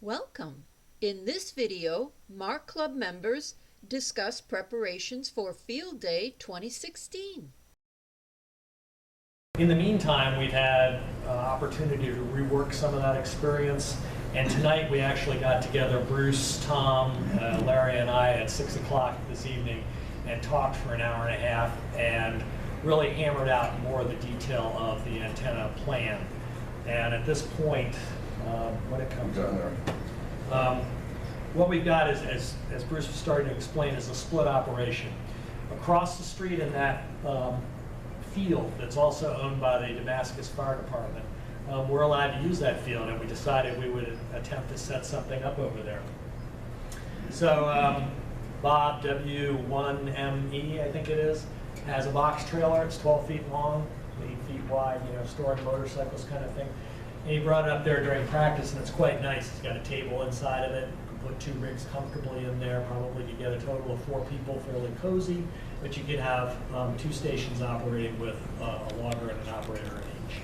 Welcome! In this video, MARC Club members discuss preparations for Field Day 2016. In the meantime, we've had opportunity to rework some of that experience, and tonight we actually got together, Bruce, Tom, Larry, and I at 6 o'clock this evening and talked for an hour and a half and really hammered out more of the detail of the antenna plan. And at this point, when it comes to what we've got is, as Bruce was starting to explain, is a split operation. Across the street in that field that's also owned by the Damascus Fire Department, we're allowed to use that field, and we decided we would attempt to set something up over there. So Bob, W1ME, I think it is, has a box trailer. It's 12 feet long, 8 feet wide, storing motorcycles kind of thing. And he brought it up there during practice, and it's quite nice. It's got a table inside of it. You can put 2 rigs comfortably in there. Probably you get a total of 4 people, fairly cozy. But you could have 2 stations operating with a logger and an operator in each.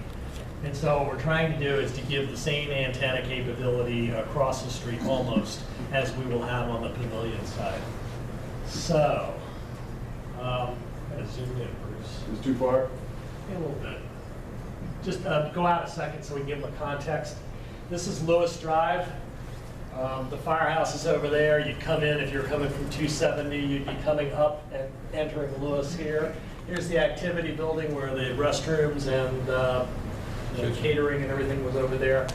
And so what we're trying to do is to give the same antenna capability across the street almost as we will have on the pavilion side. So, I'm going to zoom in, Bruce. Is it too far? A little bit. Just go out a second so we can give them a context. This is Lewis Drive. The firehouse is over there. You'd come in, if you're coming from 270, you'd be coming up and entering Lewis here. Here's the activity building where the restrooms and the catering and everything was over there.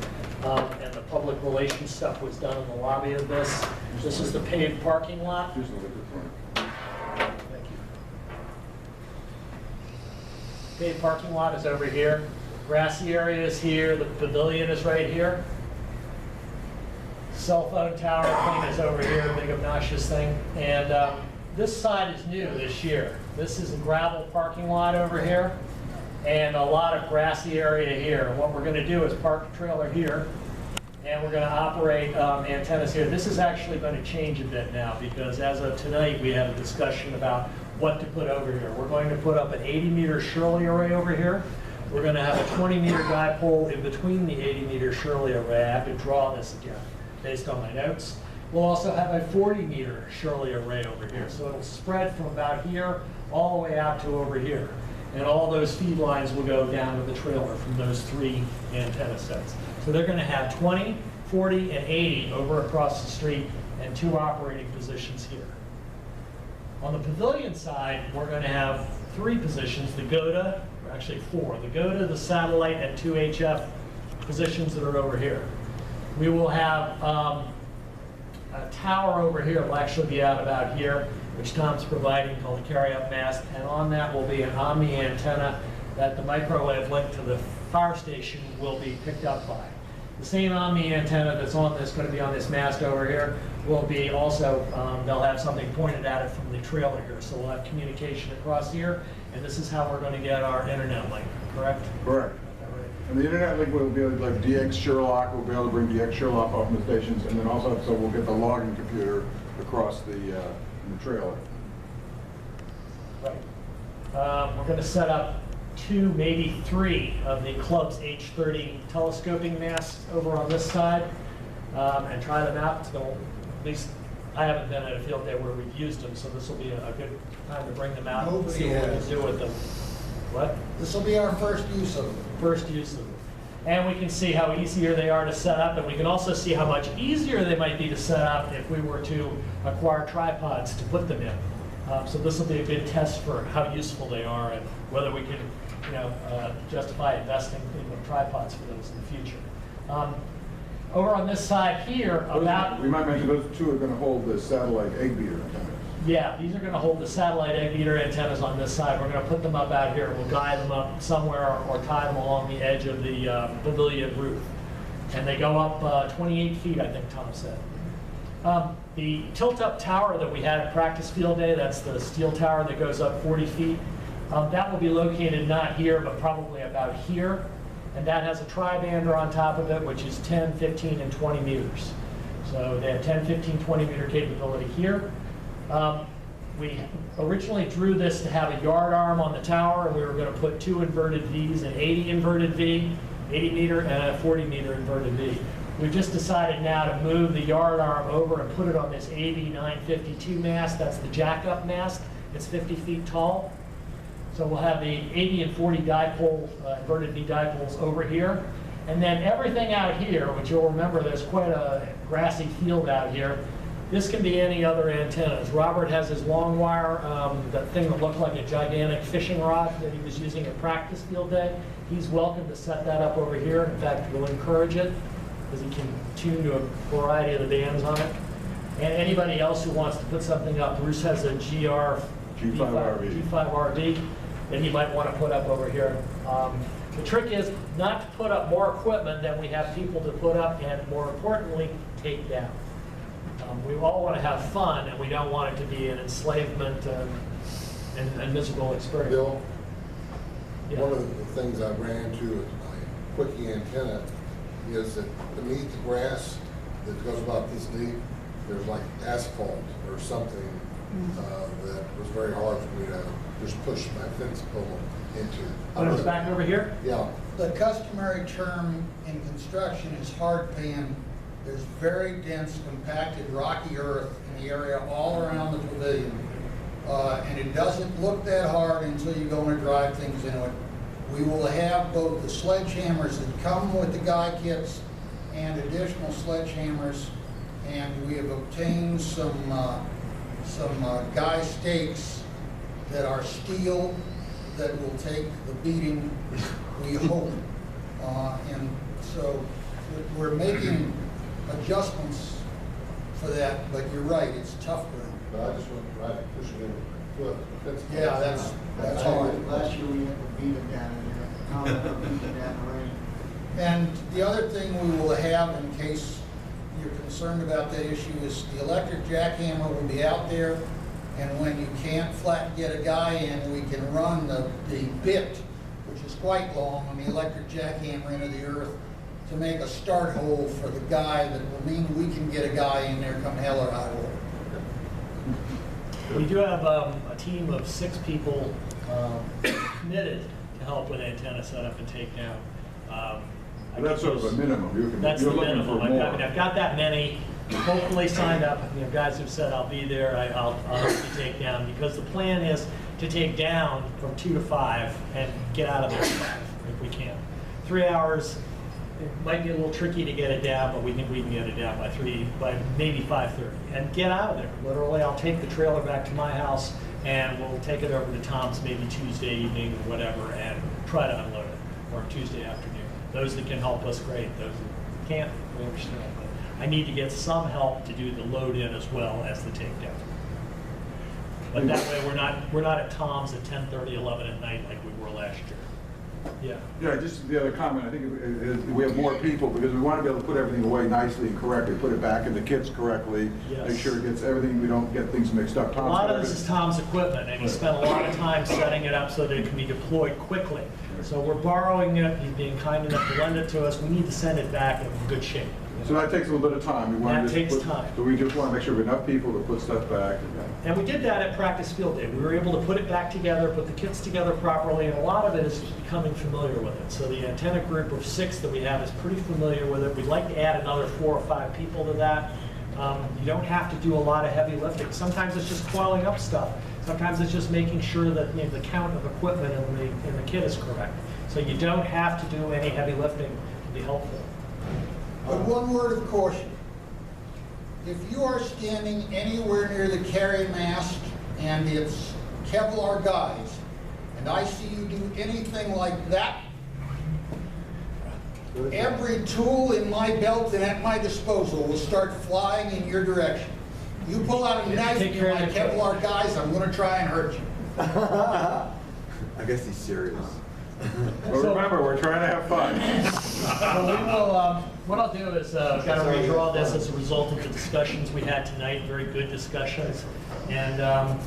And the public relations stuff was done in the lobby of this. This is the paved parking lot. Here's the liquor front. Thank you. Paved parking lot is over here. Grassy area is here. The pavilion is right here. Cell phone tower thing is over here, big obnoxious thing. And this side is new this year. This is a gravel parking lot over here and a lot of grassy area here. And what we're going to do is park the trailer here, and we're going to operate antennas here. This is actually going to change a bit now, because as of tonight we had a discussion about what to put over here. We're going to put up an 80-meter Shirley array over here. We're going to have a 20-meter dipole in between the 80-meter Shirley array. I have to draw this again based on my notes. We'll also have a 40-meter Shirley array over here. So it'll spread from about here all the way out to over here. And all those feed lines will go down to the trailer from those 3 antenna sets. So they're going to have 20, 40, and 80 over across the street and 2 operating positions here. On the pavilion side, we're going to have 3 positions, the GOTA, or actually 4, the GOTA, the satellite, and 2 HF positions that are over here. We will have a tower over here. Will actually be out about here, which Tom's providing, called a carry-up mast, and on that will be an Omni antenna that the microwave link to the fire station will be picked up by. The same Omni antenna that's on this, going to be on this mast over here, will be also, they'll have something pointed at it from the trailer here, so we'll have communication across here, and this is how we're going to get our internet link, correct? Correct. And the internet link will be able to, like DX Sherlock, we'll be able to bring DX Sherlock off from the stations, and then also, so we'll get the logging computer across the trailer. Right. We're going to set up 2, maybe 3 of the club's H30 telescoping masts over on this side and try them out. So at least I haven't been at a field day where we've used them, so this will be a good time to bring them out and see what we'll do with them. What? This will be our first use of them. First use of them. And we can see how easier they are to set up, and we can also see how much easier they might be to set up if we were to acquire tripods to put them in. So this will be a good test for how useful they are and whether we can, justify investing in tripods for those in the future. Over on this side here, We might mention those 2 are going to hold the satellite egg beater antennas. Yeah, these are going to hold the satellite egg beater antennas on this side. We're going to put them up out here. We'll guide them up somewhere or tie them along the edge of the pavilion roof. And they go up 28 feet, I think Tom said. The tilt-up tower that we had at practice field day, that's the steel tower that goes up 40 feet, that will be located not here, but probably about here. And that has a tri-bander on top of it, which is 10, 15, and 20 meters. So they have 10, 15, 20 meter capability here. We originally drew this to have a yard arm on the tower, and we were going to put 2 inverted Vs, an 80 inverted V, 80 meter, and a 40 meter inverted V. We've just decided now to move the yard arm over and put it on this AV 952 mast. That's the jack-up mast. It's 50 feet tall. So we'll have the 80 and 40 dipole, inverted V dipoles over here. And then everything out here, which you'll remember there's quite a grassy field out here, this can be any other antennas. Robert has his long wire, that thing that looked like a gigantic fishing rod that he was using at practice field day. He's welcome to set that up over here. In fact, we'll encourage it because he can tune to a variety of the bands on it. And anybody else who wants to put something up, Bruce has a G5RD that he might want to put up over here. The trick is not to put up more equipment than we have people to put up, and more importantly, take down. We all want to have fun, and we don't want it to be an enslavement and miserable experience. Bill, Yeah. one of the things I ran into with my quickie antenna is that beneath the grass that goes about this deep, there's like asphalt or something that was very hard for me to just push my fence pole into. When it was back over here? Yeah. The customary term in construction is hard pan. There's very dense, compacted, rocky earth in the area all around the pavilion. And it doesn't look that hard until you go and drive things into it. We will have both the sledgehammers that come with the guy kits and additional sledgehammers. And we have obtained some guy stakes that are steel that will take the beating, we hope. And so we're making adjustments for that, but you're right, it's tough ground. But I just went right pushing in foot. Yeah, that's hard. Last year we had to beat it down in there. Now we're beating it down the rain. And the other thing we will have, in case you're concerned about that issue, is the electric jackhammer will be out there, and when you can't flat get a guy in, we can run the bit, which is quite long, on the electric jackhammer into the earth to make a start hole for the guy that will mean we can get a guy in there come hell or high water. We do have a team of 6 people committed to help with antenna setup and takedown. That's sort of a minimum. That's You're the looking minimum. for more. I've got that many, hopefully signed up. Guys who've said I'll be there, I'll help you take down, because the plan is to take down from 2 to 5 and get out of there at 5 if we can. 3 hours. It might be a little tricky to get it down, but we can get it down by maybe 5:30, and get out of there. Literally, I'll take the trailer back to my house, and we'll take it over to Tom's maybe Tuesday evening or whatever, and try to unload it, or Tuesday afternoon. Those that can help us, great. Those that can't, we understand. But I need to get some help to do the load in as well as the takedown. But that way, we're not at Tom's at 10:30, 11 at night like we were last year. Yeah. Yeah, just the other comment, I think we have more people because we want to be able to put everything away nicely and correctly, put it back in the kits correctly, Yes. make sure it gets everything, we don't get things mixed up. A lot of this is Tom's equipment, and he spent a lot of time setting it up so that it can be deployed quickly. So we're borrowing it, he's being kind enough to lend it to us, we need to send it back in good shape. So that takes a little bit of time. We want That to just takes put- time. So we just want to make sure we have enough people to put stuff back. And we did that at practice field day. We were able to put it back together, put the kits together properly, and a lot of it is just becoming familiar with it. So the antenna group of 6 that we have is pretty familiar with it. We'd like to add another 4 or 5 people to that. You don't have to do a lot of heavy lifting. Sometimes it's just coiling up stuff. Sometimes it's just making sure that the count of equipment in the kit is correct. So you don't have to do any heavy lifting to be helpful. But one word of caution. If you are standing anywhere near the carry mast and it's Kevlar guys, and I see you do anything like that, every tool in my belt and at my disposal will start flying in your direction. You pull out a knife Take near care my of that. Kevlar guys, I'm gonna try and hurt you. I guess he's serious. But remember, we're trying to have fun. So we will, what I'll do is kind of redraw this as a result of the discussions we had tonight, very good discussions. And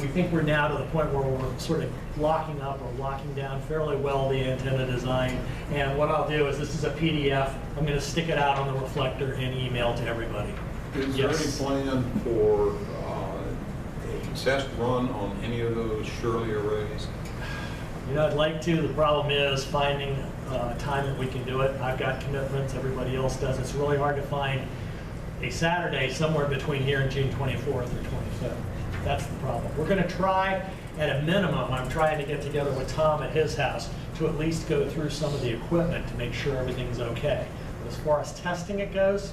we think we're now to the point where we're sort of locking up or locking down fairly well the antenna design. And what I'll do is, this is a PDF, I'm going to stick it out on the reflector and email to everybody. Is there any Yes. plan for a test run on any of those Shirley arrays? I'd like to. The problem is finding time that we can do it. I've got commitments, everybody else does. It's really hard to find a Saturday somewhere between here and June 24th or 25th. That's the problem. We're going to try, at a minimum, I'm trying to get together with Tom at his house to at least go through some of the equipment to make sure everything's okay. But as far as testing it goes,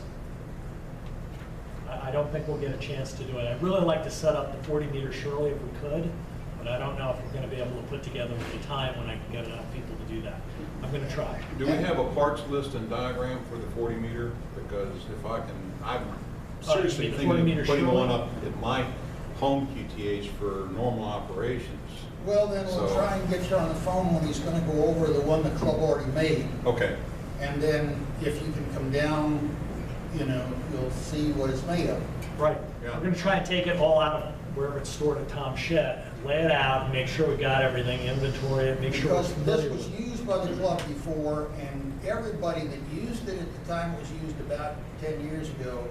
I don't think we'll get a chance to do it. I'd really like to set up the 40-meter Shirley if we could, but I don't know if we're going to be able to put together the time when I can get enough people to do that. I'm going to try. Do we have a parts list and diagram for the 40 meter? Because if I can, I'm seriously you mean the thinking 40-meter of putting Shirley? one up at my home QTH for normal operations. Well, then we'll So- try and get you on the phone when he's gonna go over the one the club already made. Okay. And then if you can come down, you'll see what it's made of. Right. Yeah. We're going to try and take it all out of wherever it's stored at Tom's shed, lay it out, and make sure we got everything, inventory it, make sure we're Because familiar this with was it. used by the club before, and everybody that used it at the time it was used about 10 years ago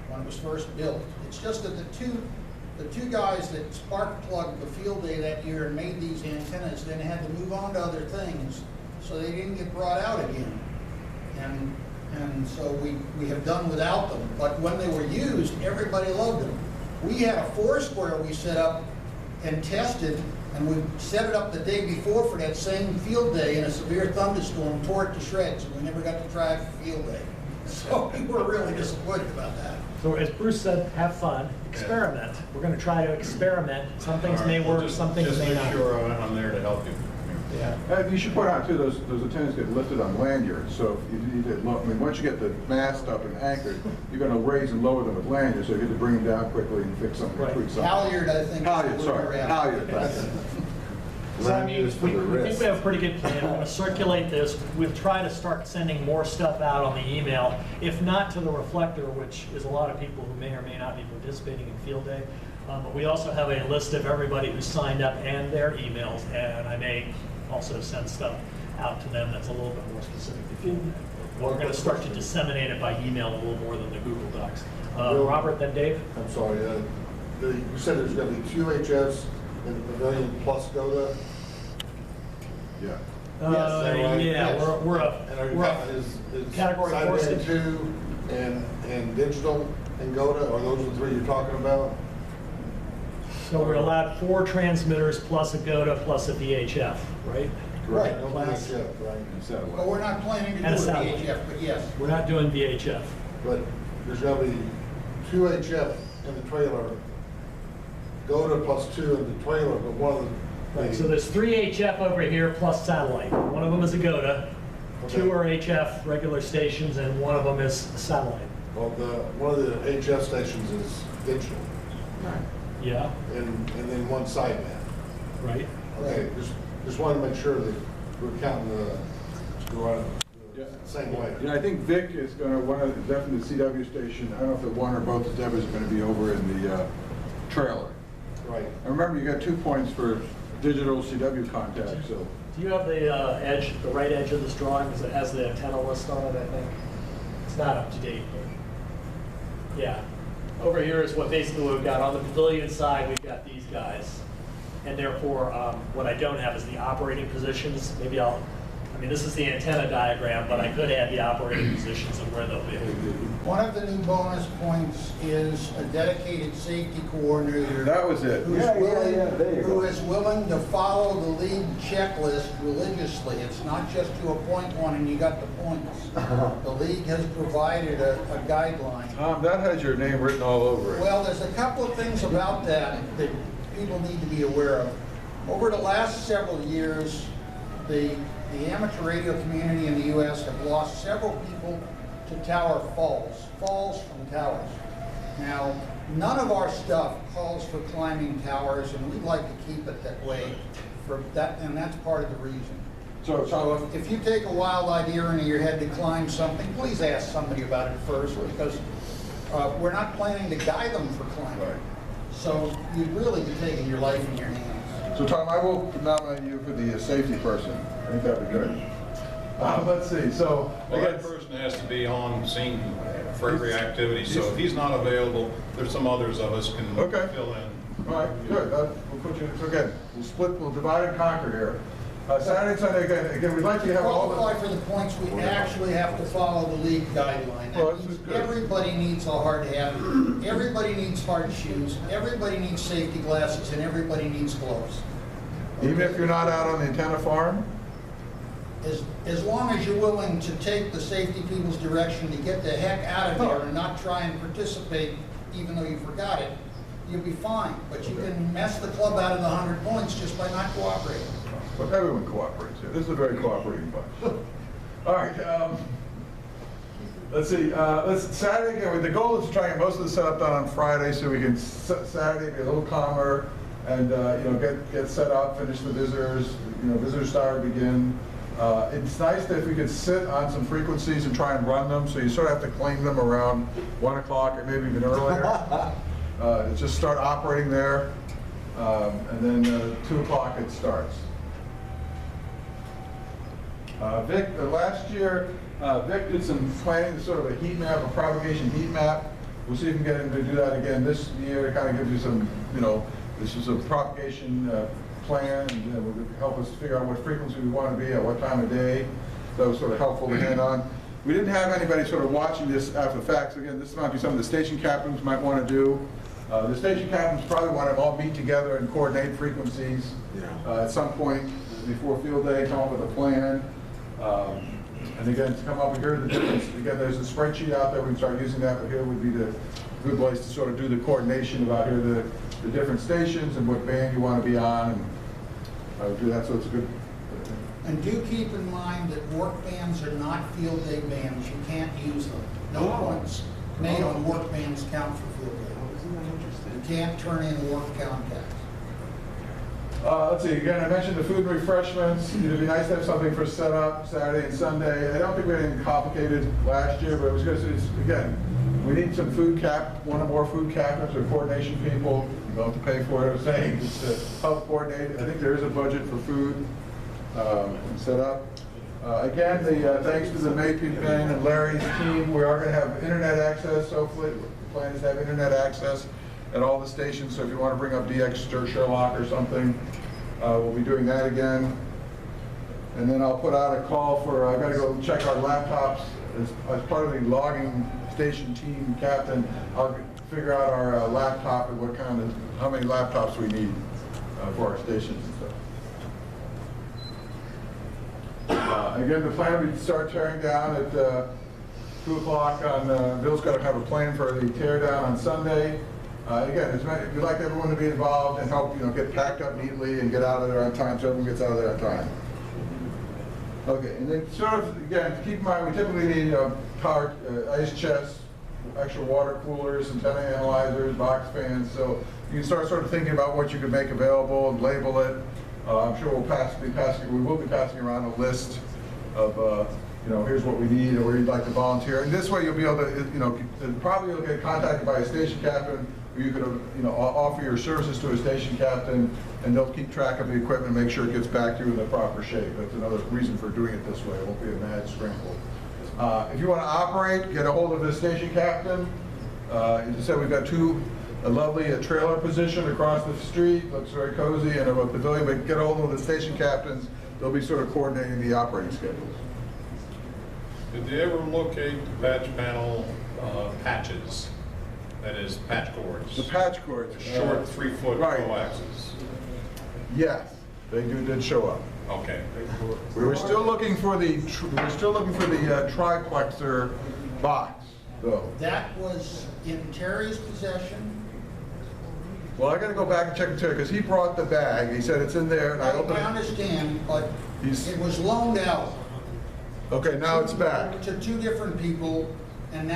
when it was first built. It's just that the two guys that spark plugged the field day that year and made these antennas then had to move on to other things, so they didn't get brought out again. And so we have done without them. But when they were used, everybody loved them. We had a Foursquare we set up and tested, and we set it up the day before for that same field day in a severe thunderstorm, tore it to shreds, and we never got to try it for field day. So we were really disappointed about that. So as Bruce said, have fun, experiment. We're going to try to experiment. Some things may work, some things may not. Just make sure I'm there to help you. Yeah. You should point out too, those antennas get lifted on lanyards, so if you need to, once you get the mast up and anchored, you're gonna raise and lower them with lanyards, so you get to bring them down quickly and fix something, Right. tweak something. Halyard, I think. is Halyard, the sorry, word we're at. halyard, thank you. So I mean, Lanyards for we the think wrist. we have a pretty good plan. We're going to circulate this. We'll try to start sending more stuff out on the email, if not to the reflector, which is a lot of people who may or may not be participating in field day. But we also have a list of everybody who signed up and their emails, and I may also send stuff out to them that's a little bit more specific to field day. But we're going to start to disseminate it by email a little more than the Google Docs. Robert, then Dave? I'm sorry, you said there's gonna be 2 HFs in the pavilion plus GOTA? Yeah. Is that right? Yeah, Yes. we're And are you, a is category four sideband station. 2 and digital and GOTA, are those the 3 you're talking about? So we're allowed 4 transmitters plus a GOTA plus a VHF, right? Right. No Class. VHF, right? And satellite. But we're not planning to do And a a satellite. VHF, but yes. We're not doing VHF. But there's gonna be 2 HF in the trailer, GOTA plus 2 in the trailer, but one of the. Right, so there's 3 HF over here plus satellite. One of them is a GOTA, 2 are HF regular stations, and one of them is satellite. Well, one of the HF stations is digital, Yeah, and then one sideband. right. Okay, just wanted to make sure that we're counting the Yeah. same way. Yeah, I think Vic is gonna, definitely the CW station, I don't know if the one or both of Deborah's are gonna be over in the trailer. Right. And remember, you got 2 points for digital CW contact, so. Do you have the edge, the right edge of this drawing? Because it has the antenna list on it, I think. It's not up to date, but yeah. Over here is what basically we've got. On the pavilion side, we've got these guys. And therefore, what I don't have is the operating positions. Maybe this is the antenna diagram, but I could add the operating positions of where they'll be. One of the new bonus points is a dedicated safety coordinator. That was it. Who's Yeah, willing, there you who go. is willing to follow the league checklist religiously. It's not just you appoint one and you got the points. The league has provided a guideline. Tom, that has your name written all over it. Well, there's a couple of things about that people need to be aware of. Over the last several years, the amateur radio community in the U.S. have lost several people to tower falls from towers. Now, none of our stuff calls for climbing towers, and we'd like to keep it that way for that, and that's part of the reason. So If you take a wild idea into your head to climb something, please ask somebody about it first, because we're not planning to guide them for climbing. Right. So you'd really be taking your life in your hands. So Tom, I will nominate you for the safety person. I think that'd be good. Let's see, so. Well, that person has to be on scene for every activity, so if he's not available, there's some others of us can Okay. fill in. All right, good, we'll put you, so again, we'll divide and conquer here. Saturday and Sunday, again, we'd like to have all Qualify the... for the points, we actually have to follow the league guideline. Well, That this is means good. everybody needs a hard hat, everybody needs hard shoes, everybody needs safety glasses, and everybody needs gloves. Even if you're not out on the antenna farm? As long as you're willing to take the safety people's direction to get the heck out of there and not try and participate even though you forgot it, you'll be fine. But you can mess the club out of the 100 points just by not cooperating. Well, everyone cooperates here. This is a very cooperating bunch. All right, let's see. Saturday, again, the goal is to try and get most of the setup done on Friday so we can Saturday be a little calmer and get set up, finish the visitors. Visitors start begin. It's nice that if we could sit on some frequencies and try and run them, so you sort of have to claim them around 1 o'clock or maybe even earlier. Just start operating there, and then 2 o'clock it starts. Vic, last year, Vic did some planning, sort of a heat map, a propagation heat map. We'll see if we can get him to do that again this year. It kind of gives you some, this is a propagation plan, and will help us figure out what frequency we want to be at what time of day. That was sort of helpful to hand on. We didn't have anybody sort of watching this after the fact. So again, this might be something the station captains might want to do. The station captains probably want to all meet together and coordinate frequencies at some point before field day, come up with a plan. And again, to come up here, again, there's a spreadsheet out there. We can start using that, but here would be the good place to sort of do the coordination about here, the different stations and what band you want to be on. And do that, so it's a good. And do keep in mind that work bands are not field day bands. You can't use them. No points made on work bands count for field day. You can't turn in work contacts. Let's see, again, I mentioned the food and refreshments. It'd be nice to have something for setup Saturday and Sunday. I don't think we had anything complicated last year, but it was good. Again, we need some one or more food captains or coordination people. You don't have to pay for it, I was saying, just to help coordinate. I think there is a budget for food and set up. Again, thanks to the Maypew thing and Larry's team, we are going to have internet access. Hopefully, the plan is to have internet access at all the stations, so if you want to bring up DX or Sherlock or something, we'll be doing that again. And then I'll put out a call for, I've got to go check our laptops as part of the logging station team captain. I'll figure out our laptop and how many laptops we need for our stations and stuff. Again, the plan we start tearing down at 2 o'clock on, Bill's got to have a plan for the tear down on Sunday. Again, we'd like everyone to be involved and help, get packed up neatly and get out of there on time, so everyone gets out of there on time. Okay, and then sort of, again, keep in mind, we typically need power ice chests, extra water coolers, antenna analyzers, box fans, so you can start sort of thinking about what you can make available and label it. I'm sure we will be passing around a list of, here's what we need or where you'd like to volunteer. And this way you'll be able to, probably you'll get contacted by a station captain, or you could, offer your services to a station captain, and they'll keep track of the equipment and make sure it gets back to you in the proper shape. That's another reason for doing it this way. It won't be a mad scramble. If you want to operate, get a hold of the station captain. As I said, we've got a lovely trailer position across the street. Looks very cozy, and a pavilion, but get a hold of the station captains. They'll be sort of coordinating the operating schedules. Did they ever locate the patch panel patches? That is, patch cords? The patch cords. The short 3-foot right. coaxes. Yes, they did show up. Okay. We're still looking for the triplexer box, though. That was in Terry's possession. Well, I got to go back and check with Terry because he brought the bag. He said it's in there, and I opened it. I understand, but He's- it was loaned out. Okay, now it's back. To two different people, and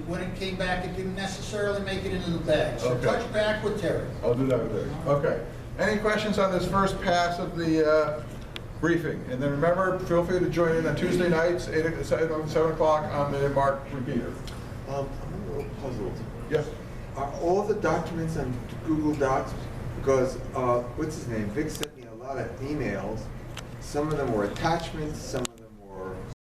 when it came back, it didn't necessarily make it into the bag. So Okay. touch back with Terry. I'll do that with Terry. Okay. Any questions on this first pass of the briefing? And then remember, feel free to join in on Tuesday nights, 7 o'clock on the Mark repeater. I'm a little puzzled. Yes. Are all the documents on Google Docs? Because, what's his name? Vic sent me a lot of emails. Some of them were attachments, some